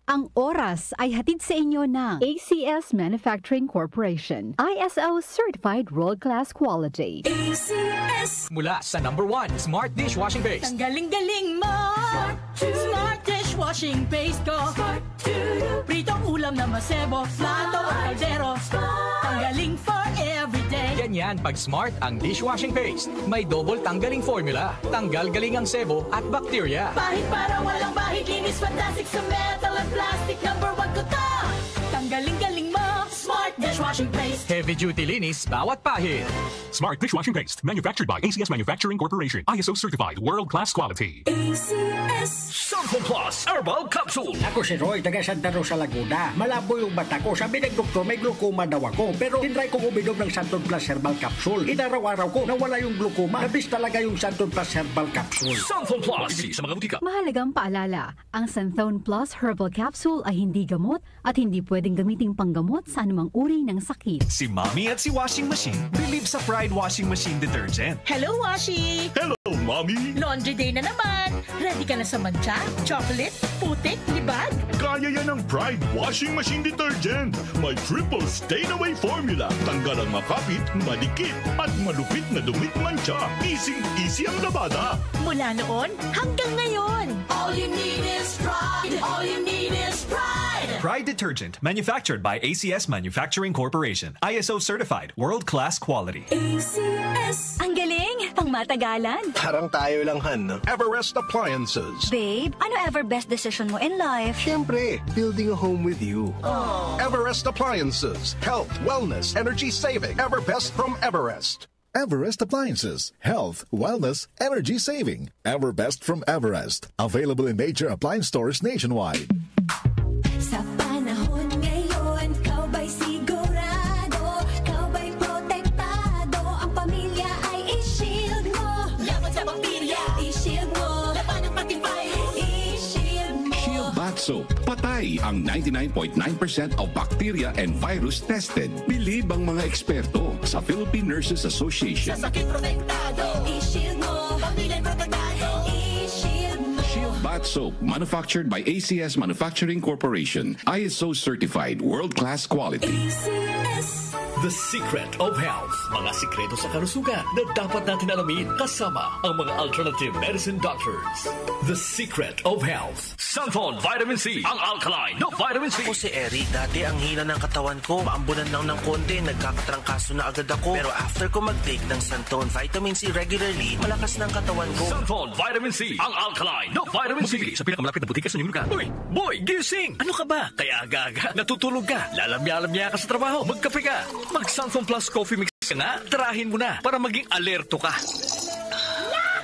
Ang oras ay hatid sa inyo ng ACS Manufacturing Corporation. ISO Certified World-Class Quality. ACS! Mula sa #1 Smart Dishwashing Paste. Ang galing-galing mo! Smart Dishwashing Paste ko! Pritong ulam na masebo, plato o kaldero. Tanggaling for everyday. Ganyan pag Smart ang dishwashing paste. May double tanggaling formula. Tanggal galing ang sebo at bakterya. Bahid para walang bahid, linis fantastic sa metal at plastic. #1 ko to! Tanggaling-galing mo! Smart Dishwashing Paste. Heavy duty linis bawat pahid. Smart Dishwashing Paste, manufactured by ACS Manufacturing Corporation. ISO certified, world-class quality. ACS. Sample Plus Herbal Capsule. Ako si Roy, taga Santa Rosa, Laguna. Malabo yung mata ko. Sabi ng doktor, may glaucoma daw ako. Pero tinry kong uminom ng Santon Plus Herbal Capsule. Inaraw-araw ko, nawala yung glaucoma. Nabis talaga yung Santon Plus Herbal Capsule. Sample Plus. Sa mga butika. Mahalagang paalala, ang Santhone Plus Herbal Capsule ay hindi gamot at hindi pwedeng gamiting panggamot sa anumang uri ng sakit. Si Mommy at si Washing Machine believe sa Pride Washing Machine Detergent. Hello, Washi! Hello, Mommy! Laundry day na naman! Ready ka na sa mancha, chocolate, putik, libag? Kaya yan ang Pride Washing Machine Detergent. May triple stain-away formula. Tanggal ang makapit, malikit, at malupit na dumit mancha. Easy ang labada. Mula noon hanggang ngayon. All you need is pride. All you need is pride. Pride Detergent, manufactured by ACS Manufacturing Corporation. ISO certified, world-class quality. ACS. Ang galing! Pangmatagalan. Parang tayo lang, Han, no? Everest Appliances. Babe, ano ever best decision mo in life? Siyempre, building a home with you. Everest Appliances. Health, wellness, energy saving. Everbest from Everest. Everest Appliances. Health, wellness, energy saving. Everbest from Everest. Available in major appliance stores nationwide. Sa panahon ngayon, kau ba'y sigurado? Kau ba'y protektado? Ang pamilya ay i-shield mo. Laban sa bakterya, i-shield mo. Laban ng patibay, i-shield mo. Shield Bath Soap. Patay ang 99.9% of bacteria and virus tested. Believe ang mga eksperto sa Philippine Nurses Association. Sa sakit protektado, i-shield mo. Pamilya protektado, i-shield mo. Shield Bath Soap, manufactured by ACS Manufacturing Corporation. ISO certified, world-class quality. ACS. The Secret of Health. Mga sikreto sa kalusugan na dapat natin alamin kasama ang mga alternative medicine doctors. The Secret of Health. Santon Vitamin C. Ang alkaline no vitamin C. Ako si Eric. Dati ang hina ng katawan ko. Maambunan lang ng konti. Nagkakatrangkaso na agad ako. Pero after ko mag-take ng Santon Vitamin C regularly, malakas ng katawan ko. Santon Vitamin C. Ang alkaline no vitamin C. Mabili sa pinakamalapit na butika sa inyong lugar. Uy, boy, gising! Ano ka ba? Kaya aga-aga. Natutulog ka. Lalamya-lamya ka sa trabaho. Magkape ka. Mag-Santon Plus Coffee Mix ka nga. Tarahin mo na para maging alerto ka.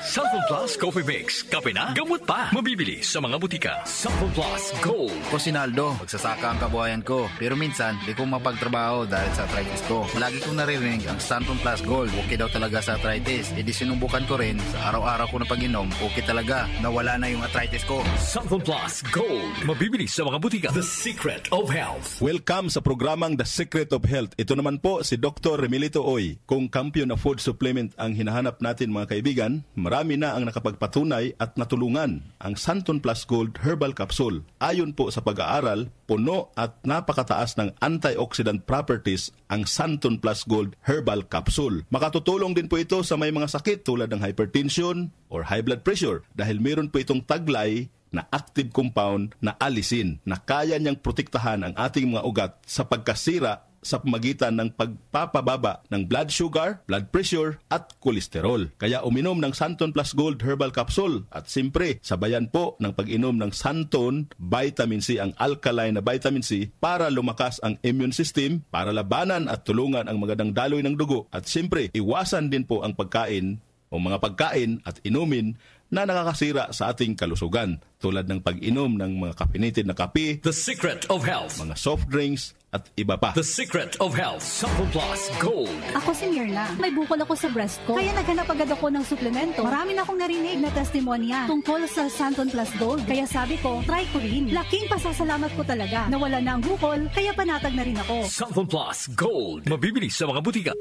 Santon Plus Coffee Mix. Kape na, gamot pa. Mabibili sa mga butika. Santon Plus Gold. Ako si Naldo. Magsasaka ang kabuhayan ko. Pero minsan, di ko mapagtrabaho dahil sa arthritis ko. Lagi kong naririnig ang Santon Plus Gold. Okay daw talaga sa arthritis. E di sinubukan ko rin. Sa araw-araw ko na pag-inom, okay talaga. Nawala na yung arthritis ko. Santon Plus Gold. Mabibili sa mga butika. The Secret of Health. Welcome sa programang The Secret of Health. Ito naman po si Dr. Remilito Oy. Kung kampiyon na food supplement ang hinahanap natin mga kaibigan, marami na ang nakapagpatunay at natulungan ang Santon Plus Gold Herbal Capsule. Ayon po sa pag-aaral, puno at napakataas ng antioxidant properties ang Santon Plus Gold Herbal Capsule. Makatutulong din po ito sa may mga sakit tulad ng hypertension or high blood pressure dahil meron po itong taglay na active compound na alisin na kaya niyang protektahan ang ating mga ugat sa pagkasira sa pamagitan ng pagpapababa ng blood sugar, blood pressure at kolesterol. Kaya uminom ng Santon Plus Gold Herbal Capsule at simpre sabayan po ng pag-inom ng Santon Vitamin C, ang alkaline na vitamin C para lumakas ang immune system, para labanan at tulungan ang magandang daloy ng dugo at simpre iwasan din po ang pagkain o mga pagkain at inumin na nakakasira sa ating kalusugan tulad ng pag-inom ng mga caffeinated na kape, The Secret of Health, mga soft drinks at iba pa. The Secret of Health, Santon Plus Gold. Ako si Mirna. May bukol ako sa breast ko. Kaya naghanap agad ako ng suplemento. Marami na akong narinig na testimonya tungkol sa Santon Plus Gold. Kaya sabi ko, try ko rin. Laking pasasalamat ko talaga. Nawala na ang bukol, kaya panatag na rin ako. Santon Plus Gold. Mabibili sa mga butika.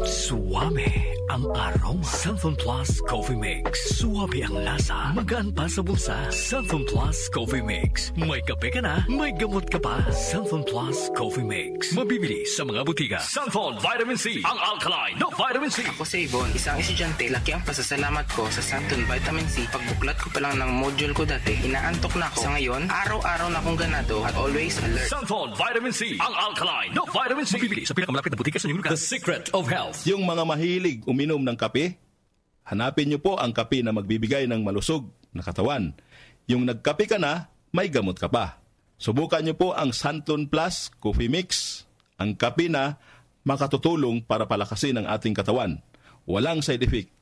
Suwame ang aroma. Santon Plus Coffee Mix. Suwabe ang lasa. Magaan pa sa bulsa. Santon Plus Coffee Mix. May kape ka na, may gamot ka pa. Santon Plus Coffee Mix. Mabibili sa mga butika. Santon Vitamin C. Ang alkaline na vitamin C. Ako si Ibon, isang estudyante. Laki ang pasasalamat ko sa Santon Vitamin C. Pagbuklat ko pa lang ng module ko dati, inaantok na ako. Sa ngayon, araw-araw na akong ganado at always alert. Santon Vitamin C. Ang alkaline na vitamin C. Mabibili sa pinakamalapit na butika sa inyong lugar. The Secret of Health. Yung mga mahilig uminom ng kape, hanapin niyo po ang kape na magbibigay ng malusog na katawan. Yung nagkape ka na, may gamot ka pa. Subukan niyo po ang Santon Plus Coffee Mix. Ang kape na makatutulong para palakasin ang ating katawan. Walang side effect.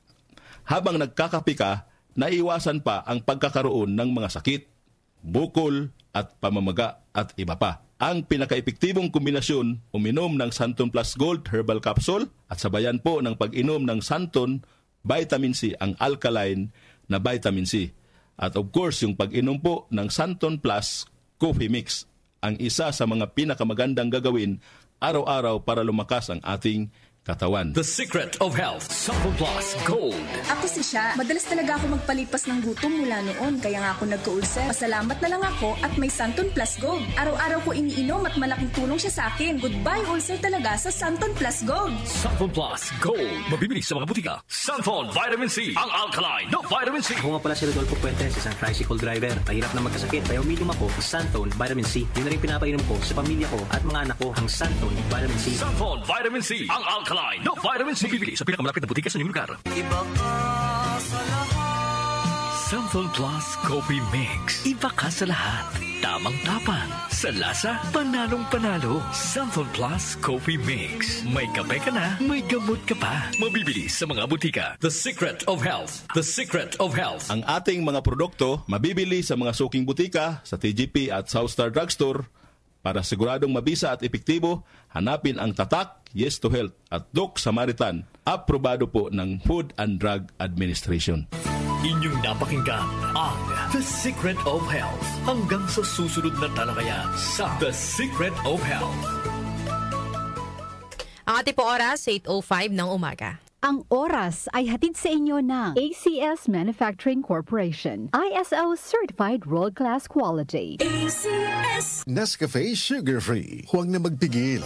Habang nagkakape ka, naiwasan pa ang pagkakaroon ng mga sakit, bukol at pamamaga at iba pa. Ang pinaka-epektibong kombinasyon, uminom ng Santon Plus Gold Herbal Capsule at sabayan po ng pag-inom ng Santon Vitamin C, ang alkaline na vitamin C. At of course, yung pag-inom po ng Santon Plus Coffee Mix, ang isa sa mga pinakamagandang gagawin araw-araw para lumakas ang ating katawan. The Secret of Health. Santon Plus Gold. Ako si Sha. Madalas talaga ako magpalipas ng gutom mula noon. Kaya nga ako nagka-ulcer. Pasalamat na lang ako at may Santon Plus Gold. Araw-araw ko iniinom at malaking tulong siya sa akin. Goodbye ulcer talaga sa Santon Plus Gold. Santon Plus Gold. Mabibili sa mga butika. Santon Vitamin C. Ang alkaline na vitamin C. Ako nga pala si Rodolfo Puentes, isang tricycle driver. Mahirap na magkasakit kaya uminom ako sa Santon Vitamin C. Yun na rin pinapainom ko sa pamilya ko at mga anak ko ang Santon Vitamin C. Santon Vitamin C. Ang alkaline no vitamin C. Bibili sa pinakamalapit na butika sa inyong lugar. Iba ka sa lahat. Santon Plus Coffee Mix. Iba ka sa lahat. Tamang-tapang. Sa lasa, panalong-panalo. Santon Plus Coffee Mix. May kape ka na, may gamot ka pa. Mabibili sa mga butika. The Secret of Health. The Secret of Health. Ang ating mga produkto, mabibili sa mga suking butika, sa TGP at Southstar Drugstore. Para siguradong mabisa at epektibo, hanapin ang tatak Yes to Health at Doc Samaritan, aprobado po ng Food and Drug Administration. Inyong napakinggan ang The Secret of Health. Hanggang sa susunod na talakayan sa The Secret of Health. Ang ating po oras, 8:05 ng umaga. Ang oras ay hatid sa inyo ng ACS Manufacturing Corporation. ISO Certified World-Class Quality. ACS. Nescafe Sugar Free. Huwag na magpigil.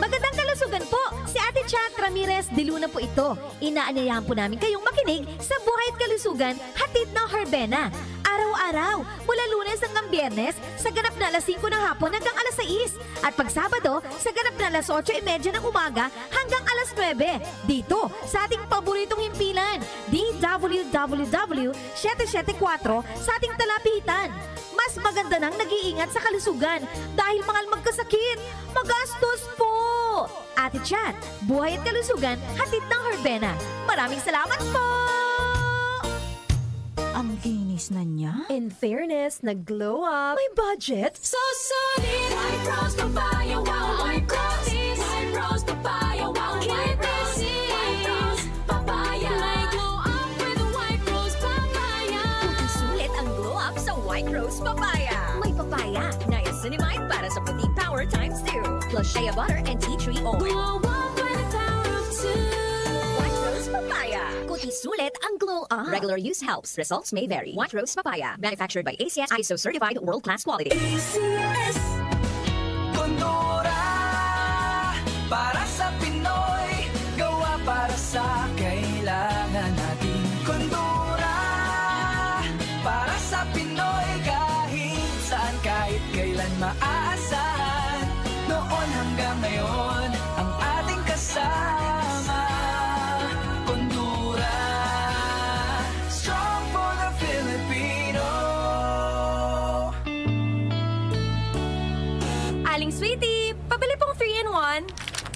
Magandang kalusugan po! Si Ate Chat Ramirez de Luna po ito. Inaanyayahan po namin kayong makinig sa Buhay at Kalusugan, hatid ng Herbena. Araw-araw, mula Lunes hanggang Biyernes, sa ganap na alas 5 ng hapon hanggang alas 6. At pag Sabado, sa ganap na alas 8:30 ng umaga hanggang alas 9. Dito, sa ating paboritong himpilan, DWWW 774 sa ating talapitan. Mas maganda nang nag-iingat sa kalusugan dahil mahal magkasakit. Magastos po! Ate Chat, Buhay at Kalusugan, hatid ng Herbena. Maraming salamat po! Ang linis na niya. In fairness, nag-glow up. May budget. So solid. White Rose Papaya. Wow, White Rose. White Rose Papaya. Wow, White Rose. White Rose Papaya. May glow up with the White Rose Papaya. Sulit ang glow up sa White Rose Papaya. May papaya, niacinamide para sa puting power times 2. Plus shea butter and tea tree oil. Glow up with the power of 2. White Rose Papaya. Kuti sulit ang glow up. Regular use helps. Results may vary. White Rose Papaya. Manufactured by ACS ISO Certified World-Class Quality. ACS. Kondora para sa Pinoy, gawa para sa kailangan natin. Kondora para sa Pinoy, kahit saan, kahit kailan maaasahan. Noon hanggang ngayon, ang ating kasama. Kondora, strong for the Filipino. Aling Sweetie, pabili pong 3-in-1.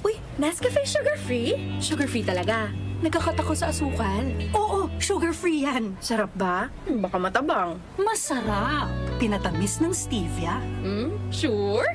Uy, Nescafe sugar-free? Sugar-free talaga. Nagkakat ako sa asukal. Oo, sugar-free yan. Sarap ba? Baka matabang. Masarap. Tinatamis ng stevia. Sure?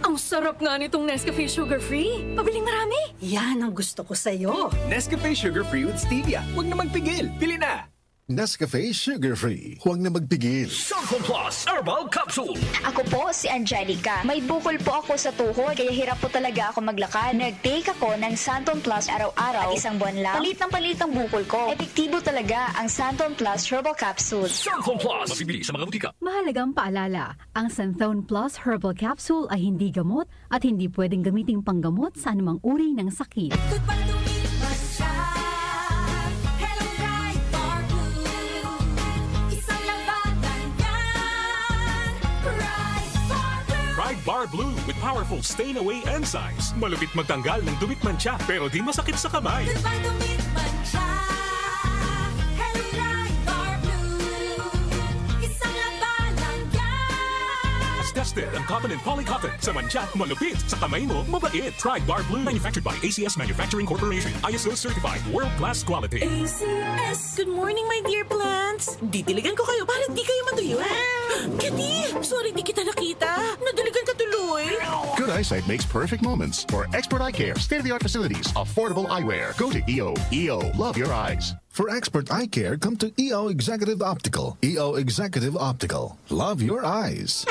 Ang sarap nga nitong Nescafe sugar-free. Pabiling marami. Yan ang gusto ko sa'yo. Nescafe Sugar Free with Stevia. Huwag na magpigil. Pili na! Nescafe Sugar Free. Huwag na magpigil. Santon Plus Herbal Capsule. Ako po si Angelica. May bukol po ako sa tuhod, kaya hirap po talaga ako maglakad. Nag-take ako ng Santon Plus araw-araw at isang buwan lang. Palit ang bukol ko. Epektibo talaga ang Santon Plus Herbal Capsule. Santon Plus. Mabibili sa mga butika. Mahalagang paalala, ang Santon Plus Herbal Capsule ay hindi gamot at hindi pwedeng gamiting panggamot sa anumang uri ng sakit. Pride Bar Blue with powerful stain-away enzymes. Malupit magtanggal ng dumit mancha pero di masakit sa kamay. As tested ang cotton and polycotton. Sa mancha, malupit. Sa kamay mo, mabait. Pride Bar Blue. Manufactured by ACS Manufacturing Corporation. ISO certified. World-class quality. ACS. Good morning, my dear plants. Didiligan ko kayo para di kayo matuyo. Kitty! Sorry, di kita nakita. Nadiligan ka tuloy. Good eyesight makes perfect moments. For expert eye care, state-of-the-art facilities, affordable eyewear. Go to EO. EO, love your eyes. For expert eye care, come to EO Executive Optical. EO Executive Optical. Love your eyes.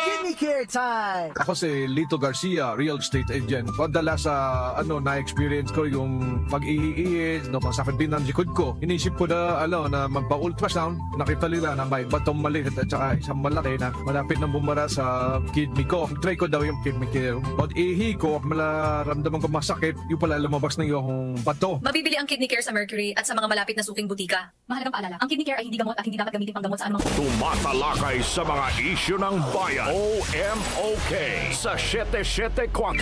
Kidney care time! Ako si Lito Garcia, real estate agent. Madalas sa na-experience ko yung pag-iiis, masakit din ang likod ko. Inisip ko na, na magpa-ultrasound. Nakita nila na may batong maliit at saka isang malaki na malapit na bumara sa kidney ko. Try ko daw yung kidney care. Pag-ihi ko, malaramdaman ko masakit, yung pala lumabas na yung bato. Mabibili ang kidney care sa Mercury at sa mga malapit na suking butika. Mahalagang paalala, ang kidney care ay hindi gamot at hindi dapat gamitin panggamot sa anumang... Tumatalakay sa mga isyu ng bayan. OMOK sa 774